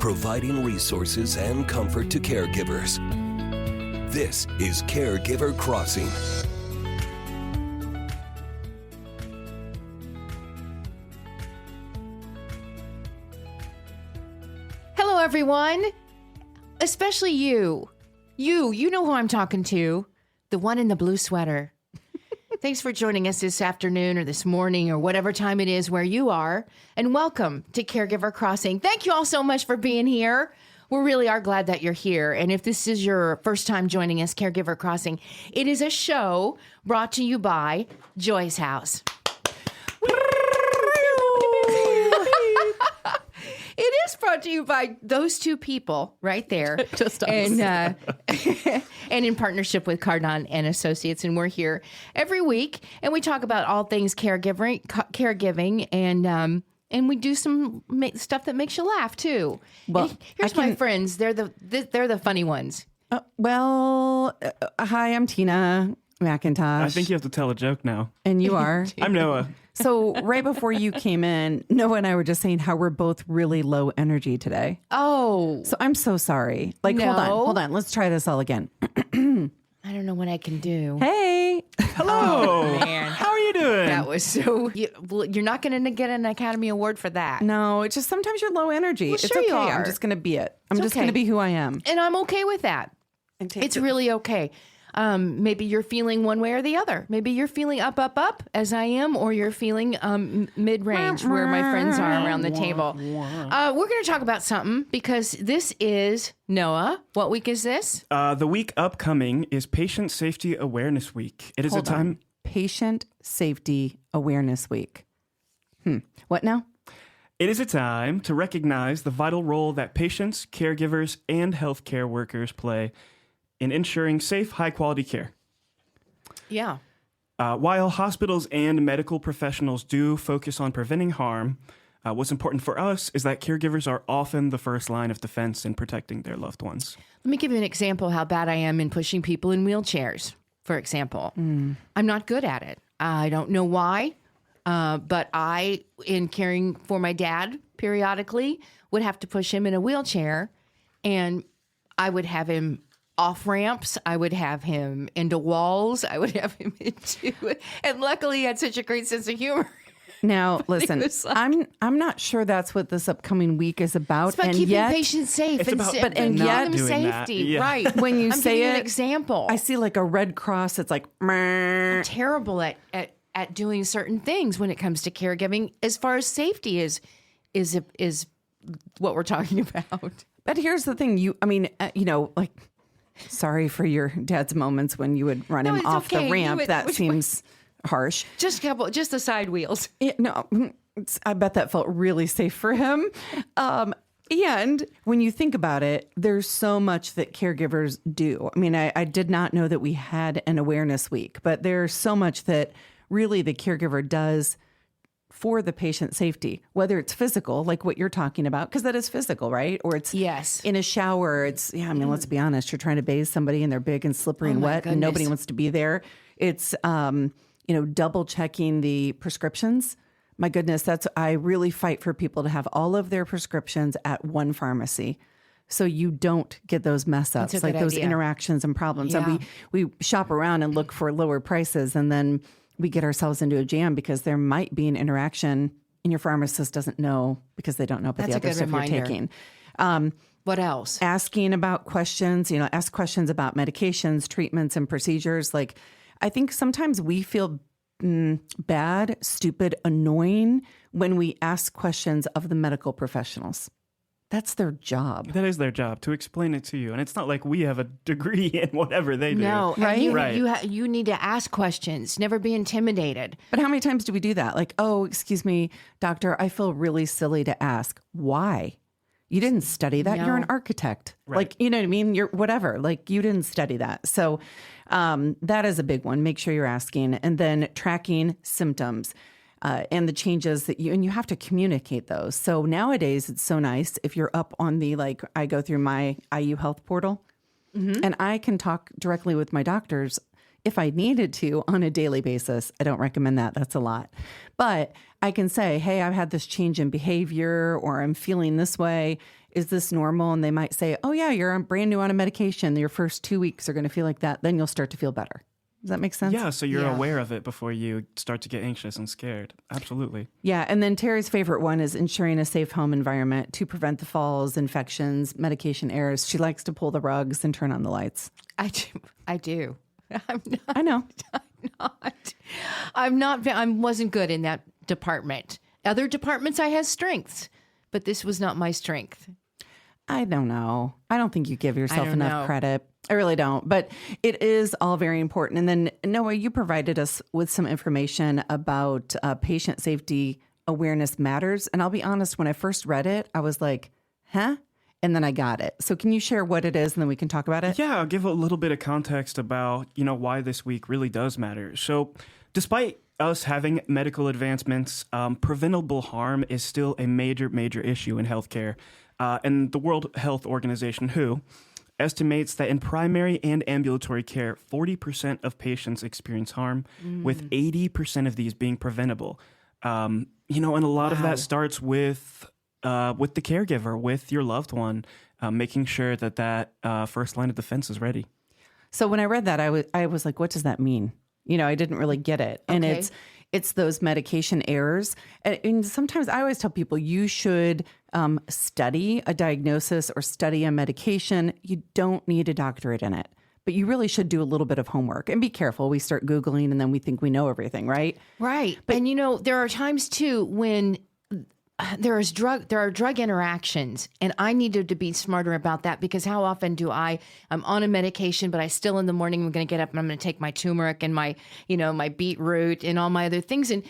providing resources and comfort to caregivers. This is Caregiver Crossing. Hello, everyone. Especially you. You know who I'm talking to. The one in the blue sweater. Thanks for joining us this afternoon or this morning or whatever time it is where you are. And welcome to Caregiver Crossing. Thank you all so much for being here. We really are glad that you're here. And if this is your first time joining us, Caregiver Crossing, it is a show brought to you by Joy's House. It is brought to you by those two people right there. Just us. And, and in partnership with Cardon Associates. And we're here every week. And we talk about all things caregiving and we do some stuff that makes you laugh, too. Well, here's my friends. They're the funny ones. Hi, I'm Tina McIntosh. I think you have to tell a joke now. And you are. I'm Noah. So right before you came in, Noah and I were just saying how we're both really low energy today. Oh. So I'm so sorry. Like, No. hold on. Let's try this all again. I don't know what I can do. Hey. Hello. Oh, man. How are you doing? That was so... You're not going to get an Academy Award for that. No, it's just sometimes you're low energy. Well, it's sure okay. you are. I'm just going to be it. I'm It's just okay. going to be who I am. And I'm okay with that. It's really okay. Maybe you're feeling one way or the other. Maybe you're feeling up, as I am, or you're feeling mid-range, where my friends are around the table. We're going to talk about something because this is, Noah, what week is this? The week upcoming is Patient Safety Awareness Week. It is Hold a time... on. Patient Safety Awareness Week. What now? It is a time to recognize the vital role that patients, caregivers, and healthcare workers play in ensuring safe, high-quality care. Yeah. While hospitals and medical professionals do focus on preventing harm, what's important for us is that caregivers are often the first line of defense in protecting their loved ones. Let me give you an example how bad I am in pushing people in wheelchairs, for example. I'm not good at it. I don't know why, but I, in caring for my dad periodically, would have to push him in a wheelchair, and I would have him off ramps. I would have him into walls. I would have him into it. And luckily, he had such a great sense of humor. Now, listen, was like- I'm not sure that's what this upcoming week is about. It's about and keeping yet, patients safe It's and, about and and giving yet them doing that. safety. Yeah. Right. when you I'm say giving you it, an example. I see like a red cross. It's like, meh. Terrible at doing certain things when it comes to caregiving as far as safety is what we're talking about. But here's the thing. Like, sorry for your dad's moments when you would run him it's off okay. the ramp. You would- That which seems harsh. Just the side wheels. I bet that felt really safe for him. And when you think about it, there's so much that caregivers do. I mean, I did not know that we had an awareness week, but there's so much that really the caregiver does for the patient safety, whether it's physical, like what you're talking about, because that is physical, right? Or it's Yes. in a shower. Let's be honest. You're trying to bathe somebody and they're big and slippery and my wet and nobody goodness. wants to be there. It's, double checking the prescriptions. My goodness, I really fight for people to have all of their prescriptions at one pharmacy. So you don't get those mess ups, That's a like good those idea. interactions and problems. Yeah. And we shop around and look for lower prices, and then we get ourselves into a jam because there might be an interaction and your pharmacist doesn't know because they don't know about That's a the other good stuff reminder. you're taking. What else? Asking about questions, ask questions about medications, treatments, and procedures. Like, I think sometimes we feel bad, stupid, annoying when we ask questions of the medical professionals. That's their job. That is their job, to explain it to you. And it's not like we have a degree in whatever they do. No, Right? You need to ask questions. Never be intimidated. But how many times do we do that? Like, oh, excuse me, doctor, I feel really silly to ask. Why? You didn't study that. No. You're an architect. Right. Like, you know what I mean? You're whatever. Like, you didn't study that. So that is a big one. Make sure you're asking. And then tracking symptoms and the changes that you have to communicate those. So nowadays, it's so nice if you're up on I go through my IU Health portal and I can talk directly with my doctors if I needed to on a daily basis. I don't recommend that. That's a lot. But I can say, hey, I've had this change in behavior or I'm feeling this way. is this normal? And they might say, oh yeah, you're brand new on a medication. Your first 2 weeks are going to feel like that. Then you'll start to feel better. Does that make sense? Yeah, so you're aware of it before you start to get anxious and scared. Absolutely. Yeah, and then Terry's favorite one is ensuring a safe home environment to prevent the falls, infections, medication errors. She likes to pull the rugs and turn on the lights. I do. I'm not. I know. I wasn't good in that department. Other departments I had strengths, but this was not my strength. I don't know. I don't think you give yourself enough credit. I really don't. But it is all very important. And then, Noah, you provided us with some information about patient safety awareness matters. And I'll be honest, when I first read it, I was like, huh? And then I got it. So can you share what it is and then we can talk about it? Yeah, I'll give a little bit of context about, why this week really does matter. So despite us having medical advancements, preventable harm is still a major, major issue in healthcare. And the World Health Organization, WHO, estimates that in primary and ambulatory care, 40% of patients experience harm, with 80% of these being preventable. And a lot of that starts with the caregiver, with your loved one, making sure that first line of defense is ready. So when I read that, I was like, what does that mean? I didn't really get it. And it's those medication errors. And sometimes I always tell people you should study a diagnosis or study a medication. You don't need a doctorate in it, but you really should do a little bit of homework and be careful. We start Googling and then we think we know everything, right? Right. But there are times too when there are drug interactions, and I needed to be smarter about that, because how often I'm on a medication, but I still in the morning I'm going to get up and I'm going to take my turmeric and my beetroot and all my other things, and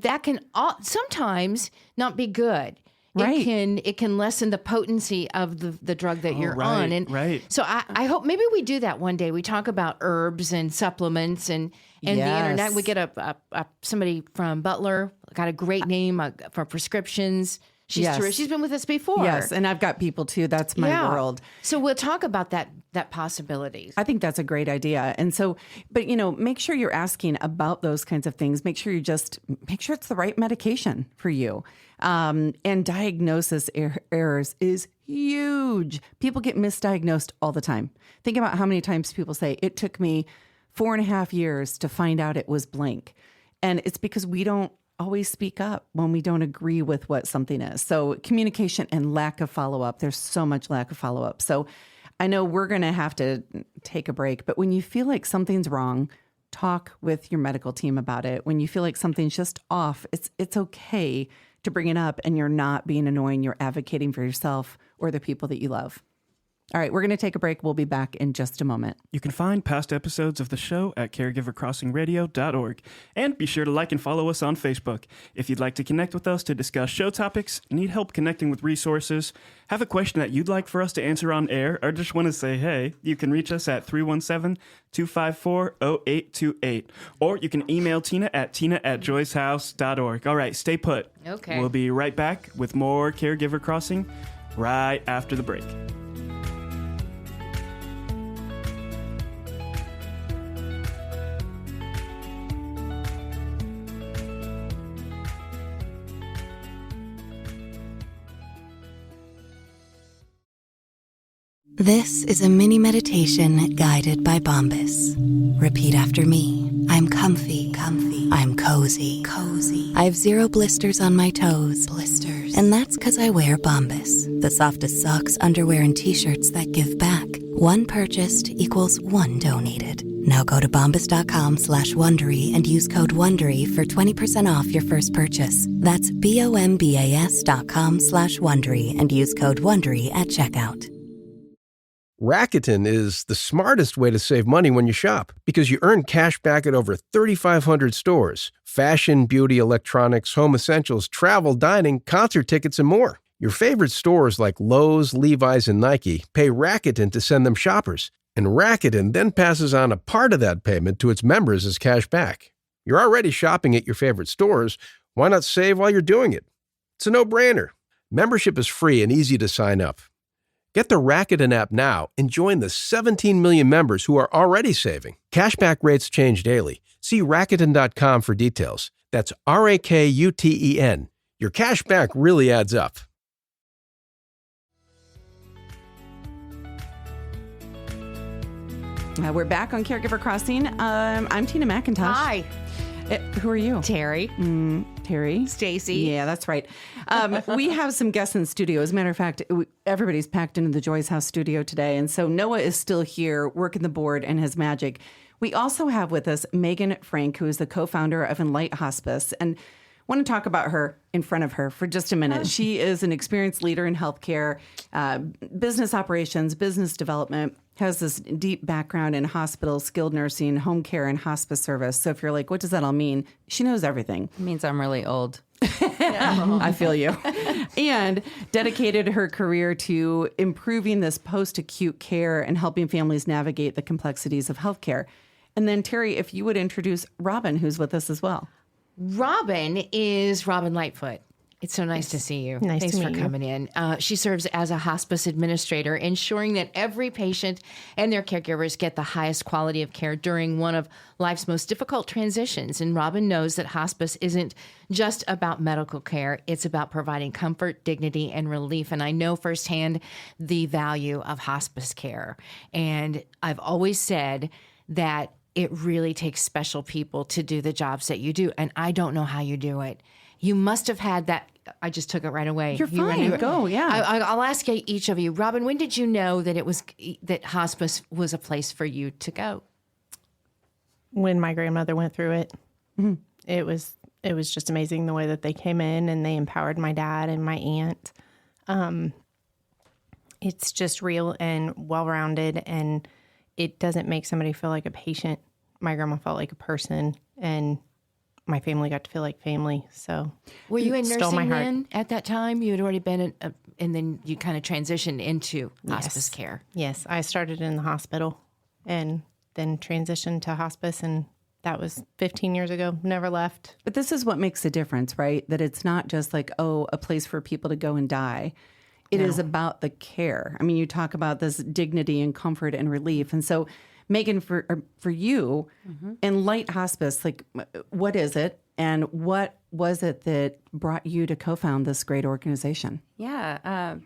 that can sometimes not be good. Right. It can lessen the potency of the drug that you're on. And right. So I hope maybe we do that one day. We talk about herbs and supplements and the internet. We get somebody from Butler, got a great name for prescriptions. She's terrific. She's been with us before. Yes, and I've got people too. That's my world. So we'll talk about that possibilities. I think that's a great idea. And so, but make sure you're asking about those kinds of things. Make sure make sure it's the right medication for you. And diagnosis errors is huge. People get misdiagnosed all the time. Think about how many times people say, it took me 4.5 years to find out it was blank. And it's because we don't always speak up when we don't agree with what something is. So communication and lack of follow-up. There's so much lack of follow-up. So I know we're going to have to take a break, but when you feel like something's wrong, talk with your medical team about it. When you feel like something's just off, it's okay to bring it up, and you're not being annoying. You're advocating for yourself or the people that you love. All right, we're going to take a break. We'll be back in just a moment. You can find past episodes of the show at caregivercrossingradio.org. And be sure to like and follow us on Facebook. If you'd like to connect with us to discuss show topics, need help connecting with resources, have a question that you'd like for us to answer on air, or just want to say hey, you can reach us at 317-254-0828. Or you can email Tina at tina@joycehouse.org. All right, stay put. Okay. We'll be right back with more Caregiver Crossing right after the break. This is a mini meditation guided by Bombas. Repeat after me. I'm comfy. I'm cozy. I have 0 blisters on my toes. And that's because I wear Bombas, the softest socks, underwear, and t-shirts that give back. One purchased equals one donated. Now go to bombas.com/Wondery and use code Wondery for 20% off your first purchase. That's BOMBAS.com/Wondery and use code Wondery at checkout. Rakuten is the smartest way to save money when you shop, because you earn cash back at over 3,500 stores. Fashion, beauty, electronics, home essentials, travel, dining, concert tickets, and more. Your favorite stores like Lowe's, Levi's, and Nike pay Rakuten to send them shoppers. And Rakuten then passes on a part of that payment to its members as cash back. You're already shopping at your favorite stores. Why not save while you're doing it? It's a no-brainer. Membership is free and easy to sign up. Get the Rakuten app now and join the 17 million members who are already saving. Cashback rates change daily. See Rakuten.com for details. That's Rakuten. Your cash back really adds up. We're back on Caregiver Crossing. I'm Tina McIntosh. Hi, Who are you? Terry. Terry? Stacy. Yeah, that's right. We have some guests in studio. As a matter of fact, everybody's packed into the Joy's House studio today. And so Noah is still here working the board and his magic. We also have with us Megan Frank, who is the co-founder of Enlight Hospice. And I want to talk about her in front of her for just a minute. She is an experienced leader in healthcare, business operations, business development, has this deep background in hospitals, skilled nursing, home care, and hospice service. So if you're like, what does that all mean? She knows everything. It means I'm really old. I feel you. And dedicated her career to improving this post-acute care and helping families navigate the complexities of healthcare. And then, Terry, if you would introduce Robin, who's with us as well. Robin is Robin Lightfoot. It's so nice to see you. Nice Thanks to for meet you. coming in. She serves as a hospice administrator, ensuring that every patient and their caregivers get the highest quality of care during one of life's most difficult transitions. And Robin knows that hospice isn't just about medical care. It's about providing comfort, dignity, and relief. And I know firsthand the value of hospice care. And I've always said that it really takes special people to do the jobs that you do. And I don't know how you do it. You must have had that. I just took it right away. You're fine. Go, yeah. I'll ask each of you. Robin, when did you know that hospice was a place for you to go? When my grandmother went through it, Mm-hmm. it was just amazing the way that they came in and they empowered my dad and my aunt. It's just real and well-rounded, and it doesn't make somebody feel like a patient. My grandma felt like a person, and my family got to feel like family. So Were you in stole my nursing heart. then at that time? You had already been and then you kind of transitioned into hospice care. Yes, I started in the hospital and then transitioned to hospice, and that was 15 years ago. Never left. But this is what makes a difference, right? That it's not just like, oh, a place for people to go and die. It is about the care. I mean, you talk about this dignity and comfort and relief. And so, Megan, for you, Enlight Hospice, like, what is it? And what was it that brought you to co-found this great organization? Yeah.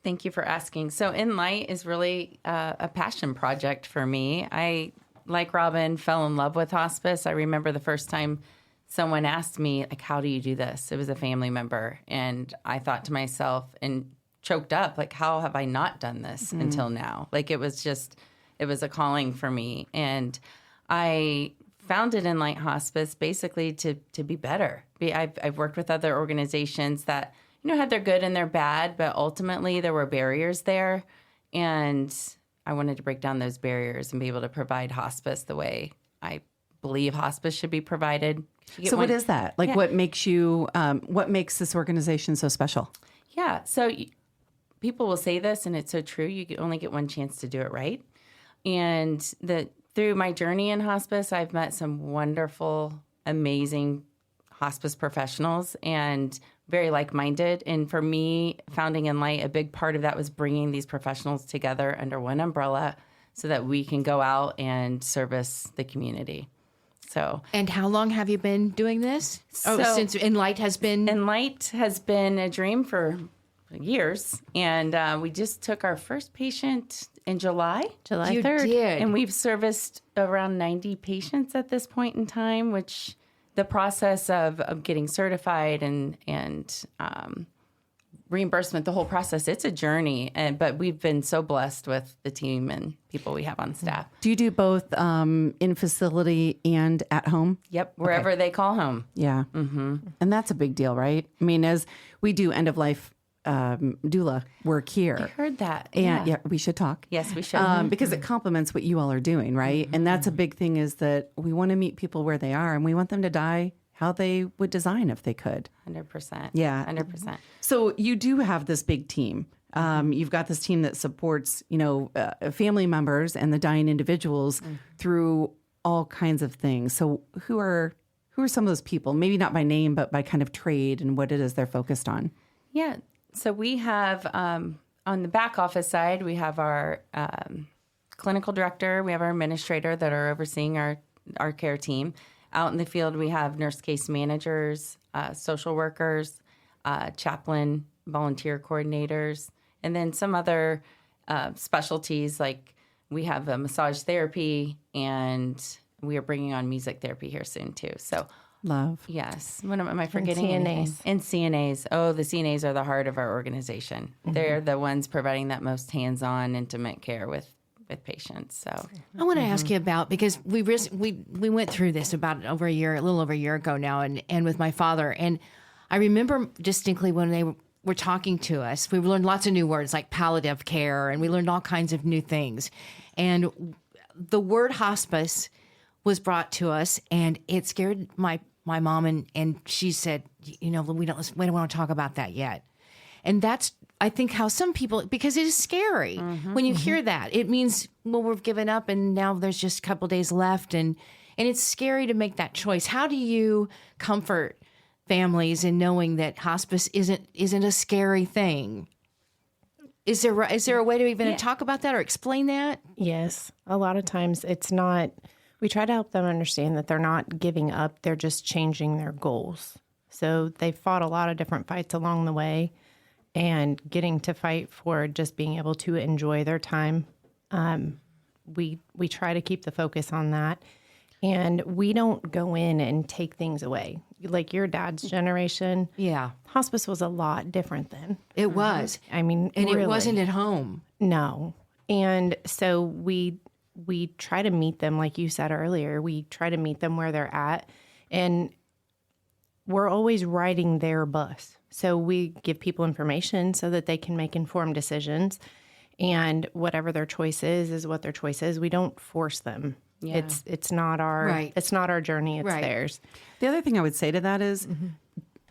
Thank you for asking. So Enlight is really a passion project for me. I, like Robin, fell in love with hospice. I remember the first time someone asked me, like, how do you do this? It was a family member. And I thought to myself and choked up, like, how have I not done this until now? Like, it was a calling for me. And I founded Enlight Hospice basically to be better. I've worked with other organizations that, had their good and their bad, but ultimately there were barriers there. And I wanted to break down those barriers and be able to provide hospice the way I believe hospice should be provided. So what is that? Like, what makes this organization so special? Yeah. So people will say this, and it's so true. You only get one chance to do it right. And through my journey in hospice, I've met some wonderful, amazing hospice professionals and very like-minded. And for me, founding Enlight, a big part of that was bringing these professionals together under one umbrella so that we can go out and service the community. So, And how long have you been doing this? Since Enlight has been... Enlight has been a dream for years. And we just took our first patient in July. July You 3rd. did. And we've serviced around 90 patients at this point in time, which the process of getting certified and reimbursement, the whole process, it's a journey. But we've been so blessed with the team and people we have on staff. Do you do both in facility and at home? Yep, wherever they call home. Yeah. Mm-hmm. And that's a big deal, right? I mean, as we do end-of-life doula work here. I heard that. And yeah, we should talk. Yes, we should. Because it complements what you all are doing, right? And that's a big thing, is that we want to meet people where they are, and we want them to die how they would design if they could. 100%. Yeah. 100%. So you do have this big team. You've got this team that supports, family members and the dying individuals through all kinds of things. So who are some of those people? Maybe not by name, but by kind of trade and what it is they're focused on. Yeah. So we have, on the back office side, we have our clinical director, we have our administrator that are overseeing our care team. Out in the field, we have nurse case managers, social workers, chaplain, volunteer coordinators, and then some other specialties like we have a massage therapy, and we are bringing on music therapy here soon too. So Love. yes. What am I forgetting? CNAs. Anything? And CNAs. Oh, the CNAs are the heart of our organization. They're the ones providing that most hands-on, intimate care with patients. So I want to ask you about, because we went through this about a little over a year ago now, and with my father, and I remember distinctly when they were talking to us, we learned lots of new words like palliative care, and we learned all kinds of new things, and the word hospice was brought to us, and it scared my mom, and she said, we don't want to talk about that yet. And that's, I think, how some people, because it is scary when you hear that. It means, well, we've given up and now there's just a couple days left, and it's scary to make that choice. How do you comfort families in knowing that hospice isn't a scary thing? Is there a way to even talk about that or explain that? Yes. A lot of times it's not, we try to help them understand that they're not giving up, they're just changing their goals. So they've fought a lot of different fights along the way, and getting to fight for just being able to enjoy their time. We try to keep the focus on that, and we don't go in and take things away. Like your dad's generation, hospice was a lot different then. It was. I mean, and really. It wasn't at home. No. And so we try to meet them, like you said earlier, we try to meet them where they're at, and we're always riding their bus. So we give people information so that they can make informed decisions, and whatever their choice is what their choice is. We don't force them. Yeah. It's not our it's not our journey, it's theirs. The other thing I would say to that is,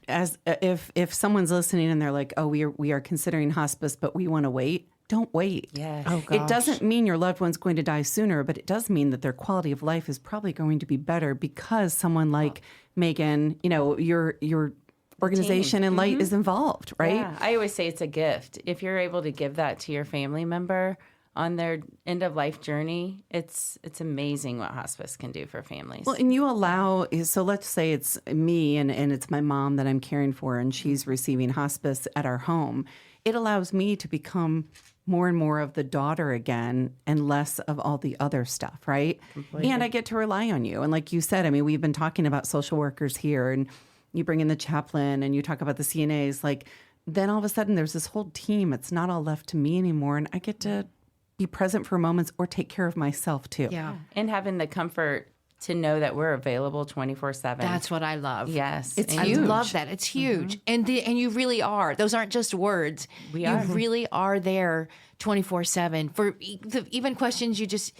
as if someone's listening and they're like, oh, we are considering hospice, but we want to wait. Don't wait. yes. Oh, gosh. It doesn't mean your loved one's going to die sooner, but it does mean that their quality of life is probably going to be better because someone like Megan, your organization Enlight is involved, right? Yeah. I always say it's a gift. If you're able to give that to your family member on their end of life journey, it's amazing what hospice can do for families. Well, and you allow, so let's say it's me and it's my mom that I'm caring for, and she's receiving hospice at our home. It allows me to become more and more of the daughter again and less of all the other stuff, right? Completely. And I get to rely on you. And like you said, I mean, we've been talking about social workers here, and you bring in the chaplain and you talk about the CNAs. Like, then all of a sudden there's this whole team. It's not all left to me anymore. And I get to be present for moments or take care of myself too. Yeah. And having the comfort to know that we're available 24/7. That's what I love. Yes. It's And huge. I love that. It's huge. And you really are. Those aren't just words. We you are. really are there 24/7 for even questions you just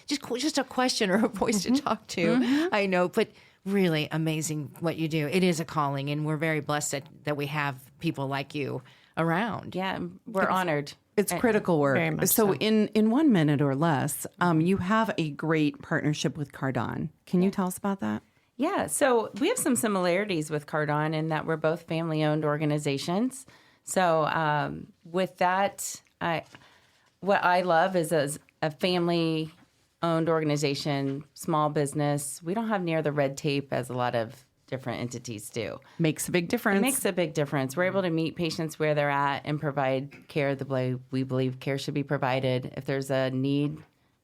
a question or a voice to talk to. I know, but really amazing what you do. It is a calling, and we're very blessed that we have people like you around. Yeah, we're honored. It's critical work. Very much So so. in 1 minute or less, you have a great partnership with Cardon. Can you tell us about that? Yeah, so we have some similarities with Cardon in that we're both family-owned organizations. So with that, what I love is as a family-owned organization, small business, we don't have near the red tape as a lot of different entities do. Makes a big difference. It makes a big difference. We're able to meet patients where they're at and provide care the way we believe care should be provided. If there's a need,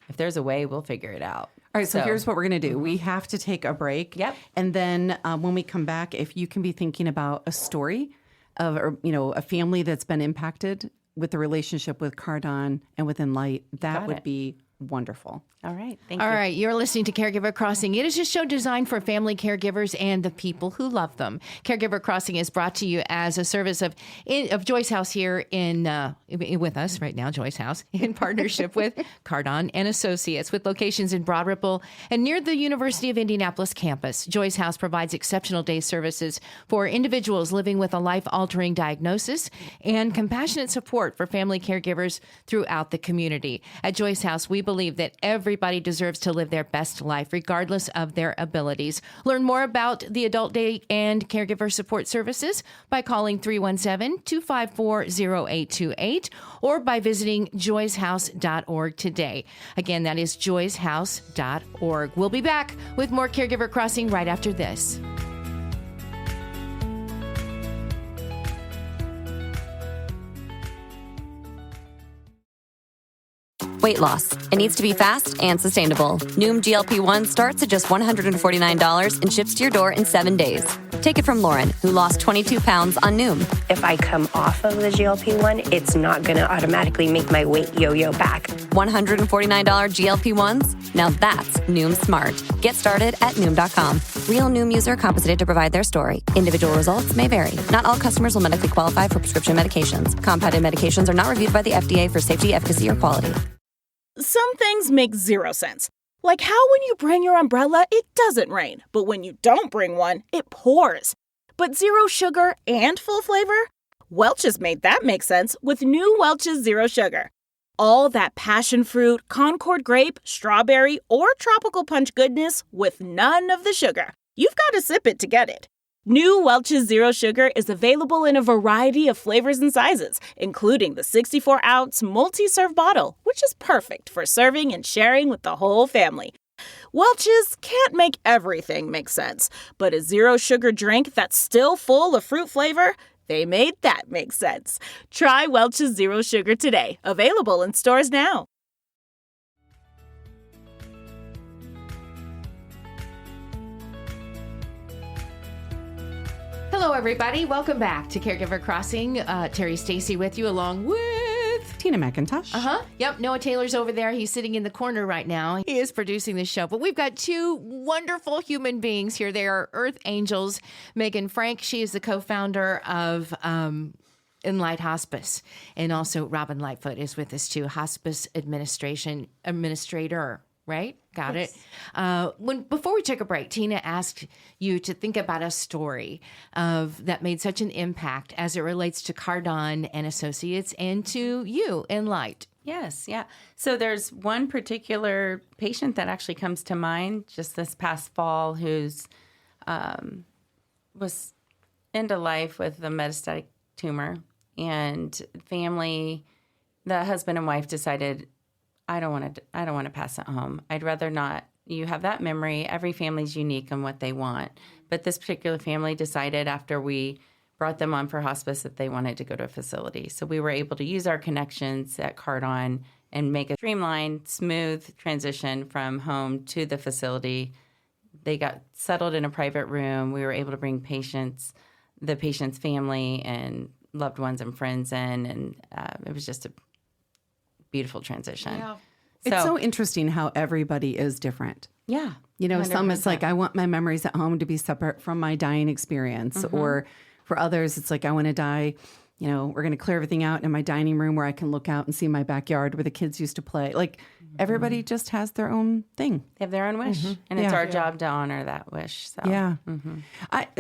if there's a way, we'll figure it out. All right, so here's what we're going to do. We have to take a break. Yep. And then when we come back, if you can be thinking about a story of a family that's been impacted with the relationship with Cardon and with Enlight, that Got would it. be wonderful. All right. Thank All you. right, you're listening to Caregiver Crossing. It is a show designed for family caregivers and the people who love them. Caregiver Crossing is brought to you as a service of Joyce House here with us right now, Joyce House, in partnership with Cardon Associates, with locations in Broad Ripple and near the University of Indianapolis campus. Joyce House provides exceptional day services for individuals living with a life-altering diagnosis and compassionate support for family caregivers throughout the community. At Joyce House, we believe that everybody deserves to live their best life, regardless of their abilities. Learn more about the Adult Day and Caregiver Support Services by calling 317-254-0828 or by visiting joycehouse.org today. Again, that is joycehouse.org. We'll be back with more Caregiver Crossing right after this. Weight loss. It needs to be fast and sustainable. Noom GLP-1 starts at just $149 and ships to your door in 7 days. Take it from Lauren, who lost 22 pounds on Noom. If I come off of the GLP-1, it's not going to automatically make my weight yo-yo back. $149 GLP-1s? Now that's Noom smart. Get started at Noom.com. Real Noom user compensated to provide their story. Individual results may vary. Not all customers will medically qualify for prescription medications. Compounded medications are not reviewed by the FDA for safety, efficacy, or quality. Some things make zero sense. Like how when you bring your umbrella, it doesn't rain. But when you don't bring one, it pours. But zero sugar and full flavor? Welch's made that make sense with new Welch's Zero Sugar. All that passion fruit, Concord grape, strawberry, or tropical punch goodness with none of the sugar. You've got to sip it to get it. New Welch's Zero Sugar is available in a variety of flavors and sizes, including the 64-ounce multi-serve bottle, which is perfect for serving and sharing with the whole family. Welch's can't make everything make sense, but a zero sugar drink that's still full of fruit flavor, they made that make sense. Try Welch's Zero Sugar today, available in stores now. Hello, everybody. Welcome back to Caregiver Crossing. Terry Stacy with you, along with Tina McIntosh. Yep. Noah Taylor's over there. He's sitting in the corner right now. He is producing the show. But we've got two wonderful human beings here. They are Earth Angels. Megan Frank, she is the co-founder of Enlight Hospice. And also Robin Lightfoot is with us too. Hospice administrator. Right? Got it. Before we took a break, Tina asked you to think about a story that made such an impact as it relates to Cardon and Associates and to you, Enlight. Yes, yeah. So there's one particular patient that actually comes to mind just this past fall who's was into life with a metastatic tumor, and family, the husband and wife decided, I don't want to pass it home. I'd rather not. You have that memory. Every family's unique in what they want. But this particular family decided after we brought them on for hospice that they wanted to go to a facility. So we were able to use our connections at Cardon and make a streamlined, smooth transition from home to the facility. They got settled in a private room. We were able to bring the patient's family and loved ones and friends in. And it was just a beautiful transition. Yeah. It's so interesting how everybody is different. Yeah. You know, 100%. some it's like, I want my memories at home to be separate from my dying experience. Or for others, it's like, I want to die, you know, we're going to clear everything out in my dining room where I can look out and see my backyard where the kids used to play. Like, everybody just has their own thing. They have their own wish. And it's our job to honor that wish. So. Yeah.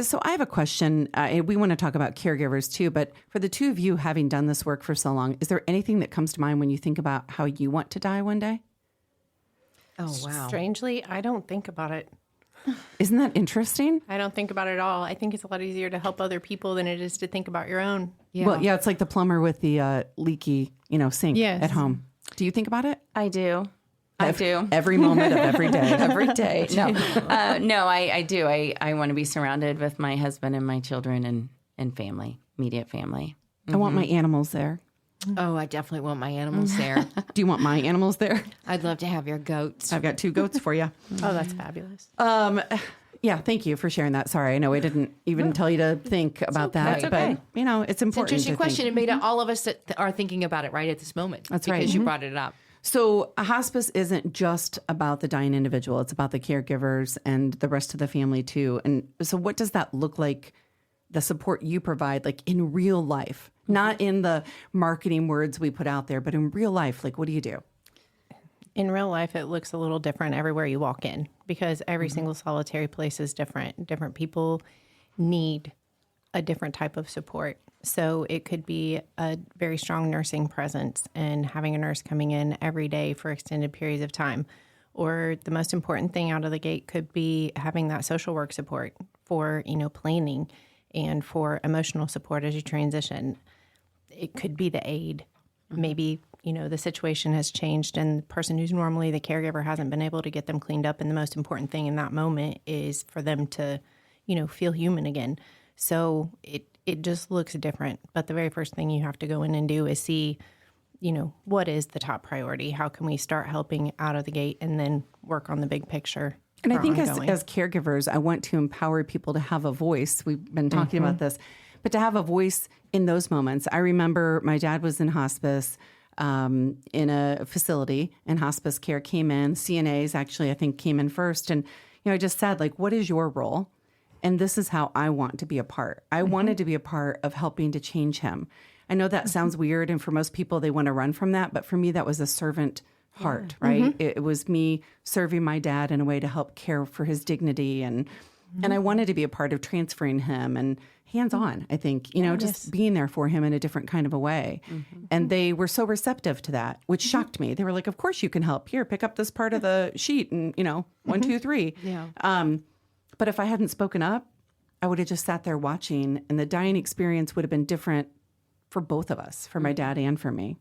So I have a question. We want to talk about caregivers too, but for the two of you having done this work for so long, is there anything that comes to mind when you think about how you want to die one day? Oh, wow. Strangely, I don't think about it. Isn't that interesting? I don't think about it at all. I think it's a lot easier to help other people than it is to think about your own. Yeah. Well, yeah, it's like the plumber with the leaky, sink at home. Do you think about it? I do. I do. Every moment of every day. Every day. No, I do. I want to be surrounded with my husband and my children and family, immediate family. I want my animals there. Oh, I definitely want my animals there. Do you want my animals there? I'd love to have your goats. I've got 2 goats for you. Oh, that's fabulous. Yeah, thank you for sharing that. Sorry, I know I didn't even tell you to think about that, That's okay. but it's important. Interesting to question. think. It made all of us that are thinking about it right at this moment. That's right. Because you brought it up. So a hospice isn't just about the dying individual. It's about the caregivers and the rest of the family too. And so what does that look like, the support you provide, like in real life? Not in the marketing words we put out there, but in real life, like what do you do? In real life, it looks a little different everywhere you walk in because every single solitary place is different. Different people need a different type of support. So it could be a very strong nursing presence and having a nurse coming in every day for extended periods of time. Or the most important thing out of the gate could be having that social work support for, planning and for emotional support as you transition. It could be the aid. Maybe, the situation has changed and the person who's normally the caregiver hasn't been able to get them cleaned up. And the most important thing in that moment is for them to, feel human again. So it just looks different. But the very first thing you have to go in and do is see, what is the top priority? How can we start helping out of the gate and then work on the big picture? And I think ongoing. as caregivers, I want to empower people to have a voice. We've been talking about this, but to have a voice in those moments. I remember my dad was in hospice in a facility, and hospice care came in. CNAs actually, I think, came in first. And, I just said, like, what is your role? And this is how I want to be a part. I wanted to be a part of helping to change him. I know that sounds weird, and for most people, they want to run from that. But for me, that was a servant heart, right? It was me serving my dad in a way to help care for his dignity. And I wanted to be a part of transferring him and hands-on, I think, just being there for him in a different kind of a way. And they were so receptive to that, which shocked me. They were like, of course you can help. Here, pick up this part of the sheet and, 1, 2, 3. Yeah. But if I hadn't spoken up, I would have just sat there watching, and the dying experience would have been different for both of us, for my dad and for me.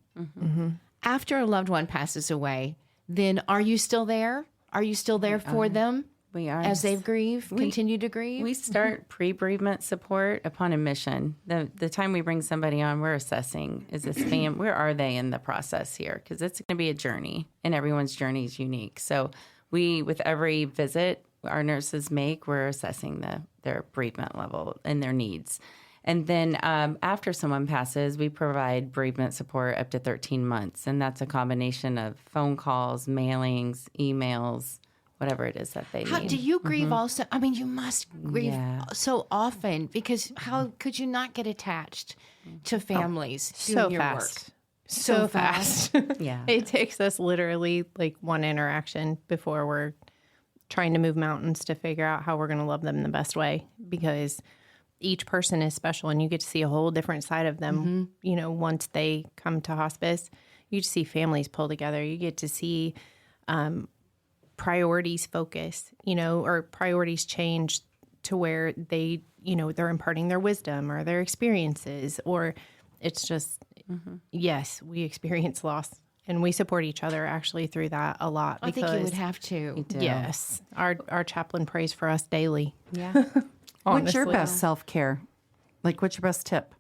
After a loved one passes away, then are you still there? Are you still there for them? We are. As they grieve, continue to grieve? We start pre-bereavement support upon admission. The time we bring somebody on, we're assessing, is this where are they in the process here? Because it's going to be a journey, and everyone's journey is unique. So with every visit our nurses make, we're assessing their bereavement level and their needs. And then after someone passes, we provide bereavement support up to 13 months. And that's a combination of phone calls, mailings, emails, whatever it is that they How need. do you grieve also? I mean, you must grieve so often, because how could you not get attached to families doing So your fast. work? So fast. Yeah. It takes us literally like one interaction before we're trying to move mountains to figure out how we're going to love them the best way, because each person is special and you get to see a whole different side of them. Once they come to hospice, you just see families pull together. You get to see priorities focus, or priorities change to where they, they're imparting their wisdom or their experiences, or it's just, yes, we experience loss. And we support each other actually through that a lot. I think you would have to. We do. Yes. Our chaplain prays for us daily. Yeah. What's your Honestly. best self-care? Like, what's your best tip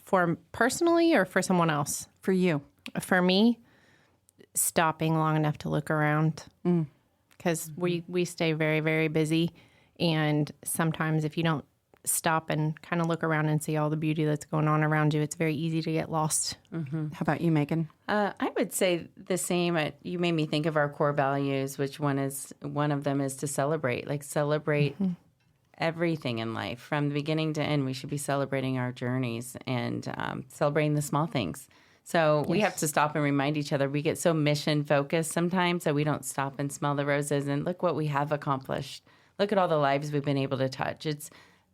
For personally or for someone else? for you? For me, stopping long enough to look around, because we stay very, very busy. And sometimes if you don't stop and kind of look around and see all the beauty that's going on around you, it's very easy to get lost. How about you, Megan? I would say the same. You made me think of our core values, which one of them is to celebrate. Like, celebrate everything in life from the beginning to end. We should be celebrating our journeys and celebrating the small things. So we have to stop and remind each other. We get so mission focused sometimes that we don't stop and smell the roses and look what we have accomplished. Look at all the lives we've been able to touch.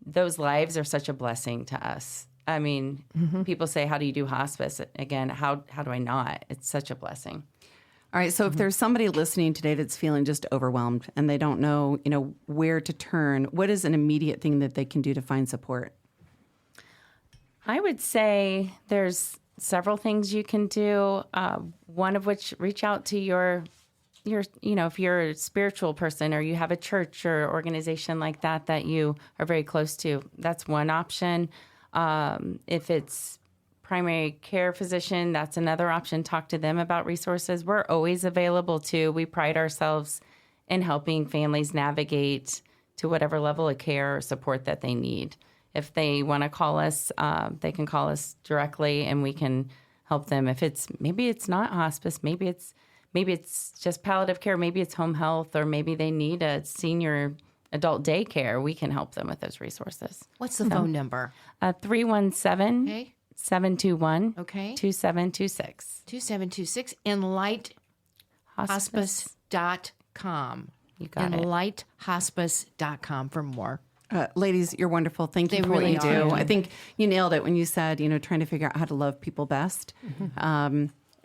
Those lives are such a blessing to us. I mean, people say, how do you do hospice? Again, how do I not? It's such a blessing. All right. So if there's somebody listening today that's feeling just overwhelmed and they don't know, where to turn, what is an immediate thing that they can do to find support? I would say there's several things you can do. One of which, reach out to your, if you're a spiritual person or you have a church or organization like that you are very close to, that's one option. If it's primary care physician, that's another option. Talk to them about resources. We're always available too. We pride ourselves in helping families navigate to whatever level of care or support that they need. If they want to call us, they can call us directly and we can help them. If maybe it's not hospice, maybe it's just palliative care, maybe it's home health, or maybe they need a senior adult daycare, we can help them with those resources. What's the phone number? 317 Okay. 721 Okay. 2726. 2726, Enlight Hospice.com. You got it. EnlightHospice.com for more. Ladies, you're wonderful. Thank you They for what really you do. are. I think you nailed it when you said, trying to figure out how to love people best,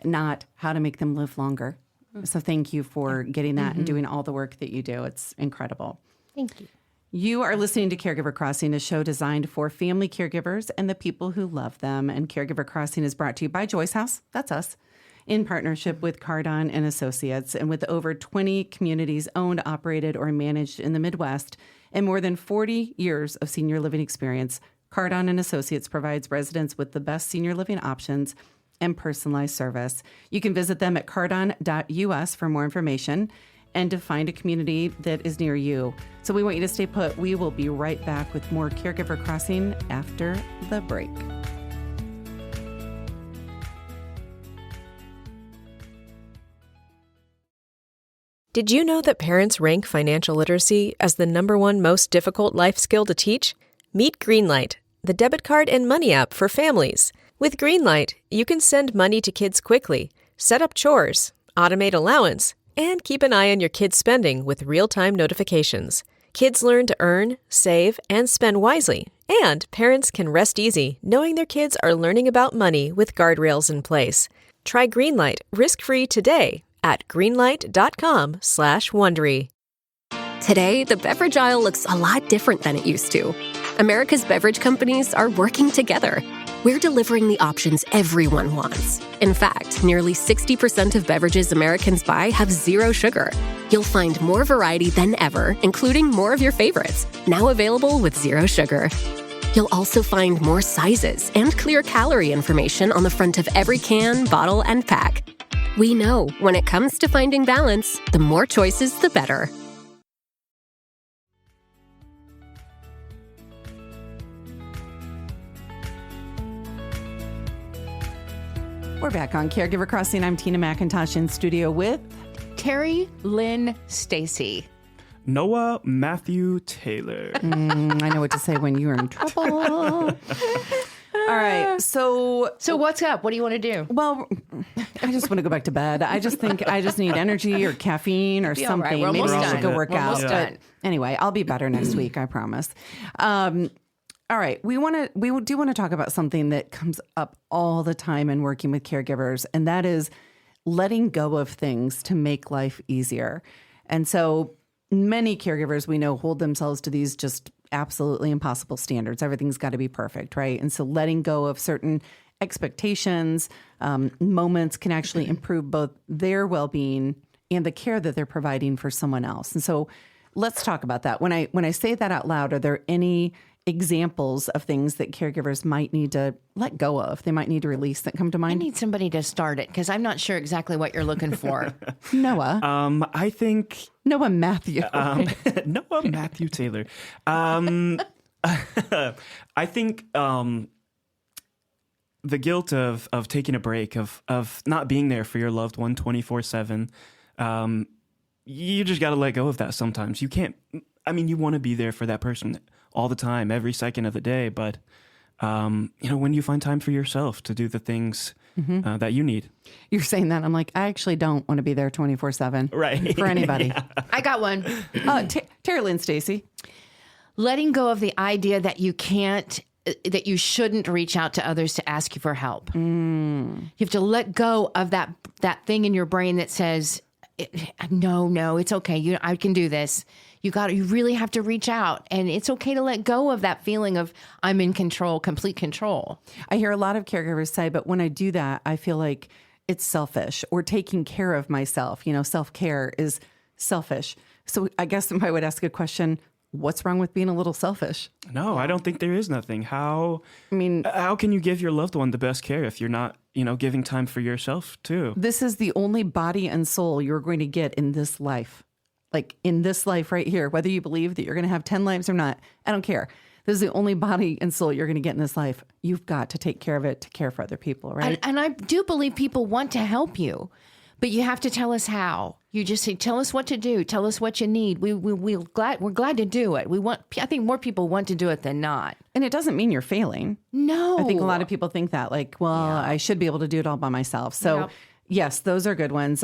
not how to make them live longer. So thank you for getting that and doing all the work that you do. It's incredible. Thank you. You are listening to Caregiver Crossing, a show designed for family caregivers and the people who love them. And Caregiver Crossing is brought to you by Joyce House, that's us, in partnership with Cardon Associates, and with over 20 communities owned, operated, or managed in the Midwest, and more than 40 years of senior living experience. Cardon Associates provides residents with the best senior living options and personalized service. You can visit them at cardon.us for more information and to find a community that is near you. So we want you to stay put. We will be right back with more Caregiver Crossing after the break. Did you know that parents rank financial literacy as the #1 most difficult life skill to teach? Meet Greenlight, the debit card and money app for families. With Greenlight, you can send money to kids quickly, set up chores, automate allowance, and keep an eye on your kids' spending with real-time notifications. Kids learn to earn, save, and spend wisely, and parents can rest easy knowing their kids are learning about money with guardrails in place. Try Greenlight risk-free today at greenlight.com/Wondery. Today, the beverage aisle looks a lot different than it used to. America's beverage companies are working together. We're delivering the options everyone wants. In fact, nearly 60% of beverages Americans buy have zero sugar. You'll find more variety than ever, including more of your favorites, now available with zero sugar. You'll also find more sizes and clear calorie information on the front of every can, bottle, and pack. We know when it comes to finding balance, the more choices, the better. We're back on Caregiver Crossing. I'm Tina McIntosh in studio with Terry Lynn Stacy. Noah Matthew Taylor. I know what to say when you're in trouble. All right. So what's up? What do you want to do? Well, I just want to go back to bed. I just think I just need energy or caffeine or Be all right. something. We're Maybe almost I should done. go work We're out. almost done. But anyway, I'll be better next week. I promise. All right. We do want to talk about something that comes up all the time in working with caregivers, and that is letting go of things to make life easier. And so many caregivers we know hold themselves to these just absolutely impossible standards. Everything's got to be perfect, right? And so letting go of certain expectations, moments can actually improve both their well-being and the care that they're providing for someone else. And so let's talk about that. When I say that out loud, are there any examples of things that caregivers might need to let go of, they might need to release, that come to mind? I need somebody to start it because I'm not sure exactly what you're looking for. Noah. I think Noah Matthew. Noah Matthew Taylor. I think the guilt of taking a break, of not being there for your loved one 24/7. You just got to let go of that sometimes. You can't. I mean, you want to be there for that person all the time, every second of the day. But, when you find time for yourself to do the things that you need. You're saying that. I'm like, I actually don't want to be there 24/7. Right. For anybody. Yeah. I got one. Terry Lynn Stacy. Letting go of the idea that you shouldn't reach out to others to ask you for help. You have to let go of that thing in your brain that says, no, it's okay. I can do this. You really have to reach out, and it's okay to let go of that feeling of I'm in control, complete control. I hear a lot of caregivers say, but when I do that, I feel like it's selfish or taking care of myself. Self-care is selfish. So I guess I would ask a question, what's wrong with being a little selfish? No, I don't think there is nothing. How can you give your loved one the best care if you're not, giving time for yourself too? This is the only body and soul you're going to get in this life. Like in this life right here, whether you believe that you're going to have 10 lives or not, I don't care. This is the only body and soul you're going to get in this life. You've got to take care of it to care for other people, right? And I do believe people want to help you, but you have to tell us how. You just say, tell us what to do. Tell us what you need. We're glad to do it. I think more people want to do it than not. And it doesn't mean you're failing. No. I think a lot of people think that, I should be able to do it all by myself. So yes, those are good ones.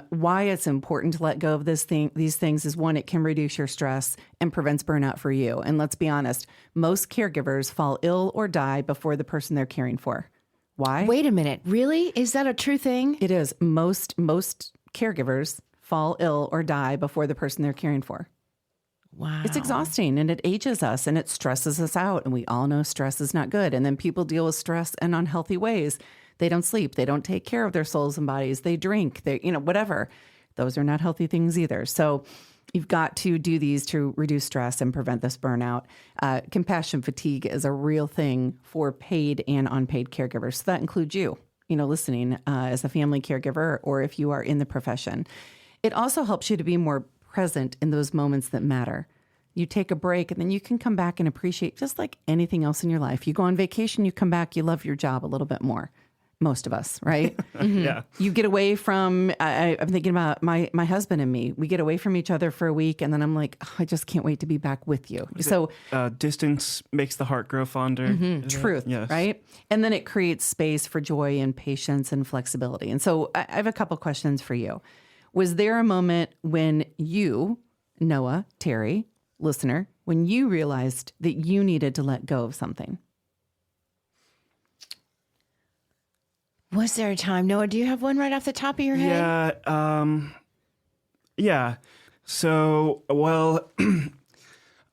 Why it's important to let go of these things is, one, it can reduce your stress and prevents burnout for you. And let's be honest, most caregivers fall ill or die before the person they're caring for. Why? Wait a minute. Really? Is that a true thing? It is. Most caregivers fall ill or die before the person they're caring for. Wow. It's exhausting, and it ages us, and it stresses us out. And we all know stress is not good. And then people deal with stress in unhealthy ways. They don't sleep. They don't take care of their souls and bodies. They drink. Whatever. Those are not healthy things either. So you've got to do these to reduce stress and prevent this burnout. Compassion fatigue is a real thing for paid and unpaid caregivers. So that includes you. listening as a family caregiver, or if you are in the profession. It also helps you to be more present in those moments that matter. You take a break and then you can come back and appreciate just like anything else in your life. You go on vacation, you come back, you love your job a little bit more. Most of us, right? Yeah. You get away from, I'm thinking about my husband and me. We get away from each other for a week and then I'm like, oh, I just can't wait to be back with you. So distance makes the heart grow fonder. truth, Yes. right? And then it creates space for joy and patience and flexibility. And so I have a couple questions for you. Was there a moment when you, Noah, Terry, listener, when you realized that you needed to let go of something? Was there a time, Noah? Do you have one right off the top of your head? Yeah. So, well,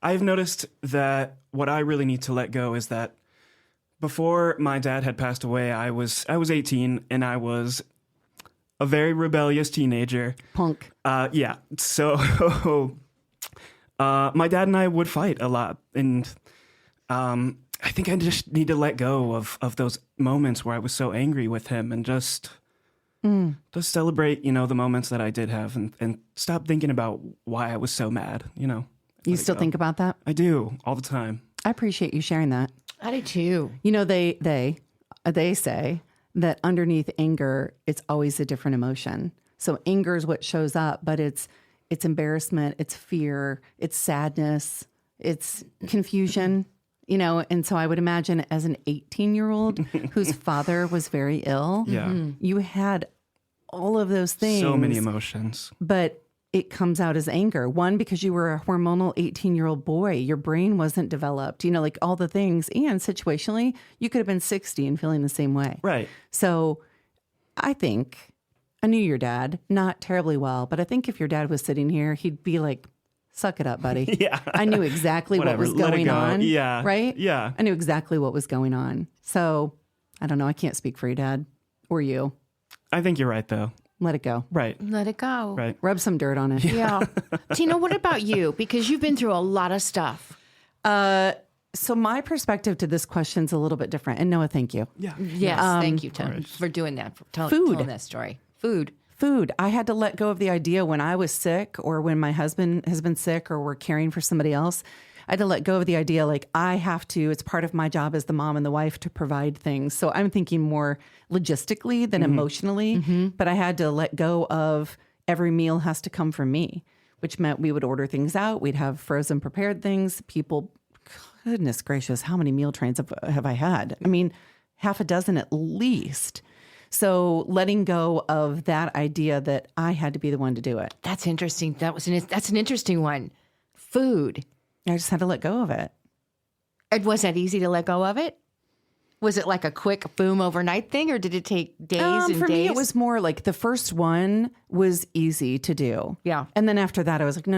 I've noticed that what I really need to let go is that before my dad had passed away, I was 18 and I was a very rebellious teenager. Punk. Yeah. So my dad and I would fight a lot, and I think I just need to let go of those moments where I was so angry with him and just celebrate, the moments that I did have and stop thinking about why I was so mad, You still think about that? I do all the time. I appreciate you sharing that. I do too. They say that underneath anger, it's always a different emotion. So anger is what shows up, but it's embarrassment, it's fear, it's sadness, it's confusion. And so I would imagine as an 18-year-old whose father was very ill, you had all of those things. So many emotions. But it comes out as anger. One, because you were a hormonal 18-year-old boy. Your brain wasn't developed, like all the things. And situationally, you could have been 60 and feeling the same way. Right. So I knew your dad, not terribly well, but I think if your dad was sitting here, he'd be like, suck it up, buddy. Yeah. I knew exactly what was Let it going go. on. Yeah. Right? Yeah. I knew exactly what was going on. So I don't know. I can't speak for your dad or you. I think you're right, though. Let it go. Right. Let it go. Right. Rub some dirt on it. Yeah. Tina, what about you? Because you've been through a lot of stuff. So my perspective to this question's a little bit different. And Noah, thank you. Yeah. Yes. Thank you, Tim, for doing that, for telling that story. Food. I had to let go of the idea when I was sick or when my husband has been sick or we're caring for somebody else. I had to let go of the idea like it's part of my job as the mom and the wife to provide things. So I'm thinking more logistically than emotionally, but I had to let go of every meal has to come from me, which meant we would order things out. We'd have frozen prepared things. People, goodness gracious, how many meal trains have I had? I mean, half a dozen at least. So letting go of that idea that I had to be the one to do it. That's interesting. That's an interesting one. Food. I just had to let go of it. And was that easy to let go of it? Was it like a quick boom overnight thing, or did it take days and days? For me, it was more like the first one was easy to do. Yeah. And then after that, I was like, no,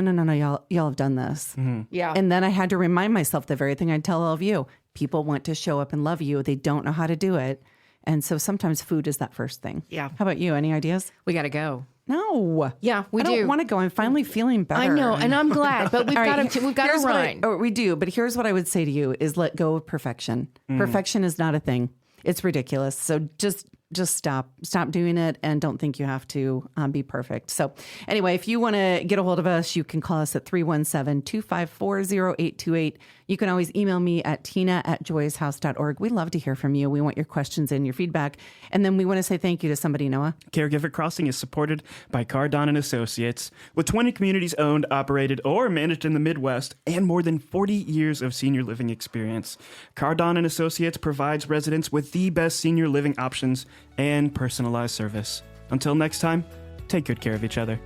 y'all have done this. Yeah. And then I had to remind myself the very thing I'd tell all of you. People want to show up and love you. They don't know how to do it. And so sometimes food is that first thing. Yeah. How about you? Any ideas? We got to go. No. Yeah, we I do. don't want to go. I'm finally feeling better. I know, and I'm glad, but we've got to run. We do, but here's what I would say to you is let go of perfection. Perfection is not a thing. It's ridiculous. So just stop doing it and don't think you have to be perfect. So anyway, if you want to get a hold of us, you can call us at 317-254-0828. You can always email me at tina@joyshouse.org. We love to hear from you. We want your questions and your feedback. And then we want to say thank you to somebody, Noah. Caregiver Crossing is supported by Cardon Associates, with 20 communities owned, operated, or managed in the Midwest, and more than 40 years of senior living experience. Cardon Associates provides residents with the best senior living options and personalized service. Until next time, take good care of each other.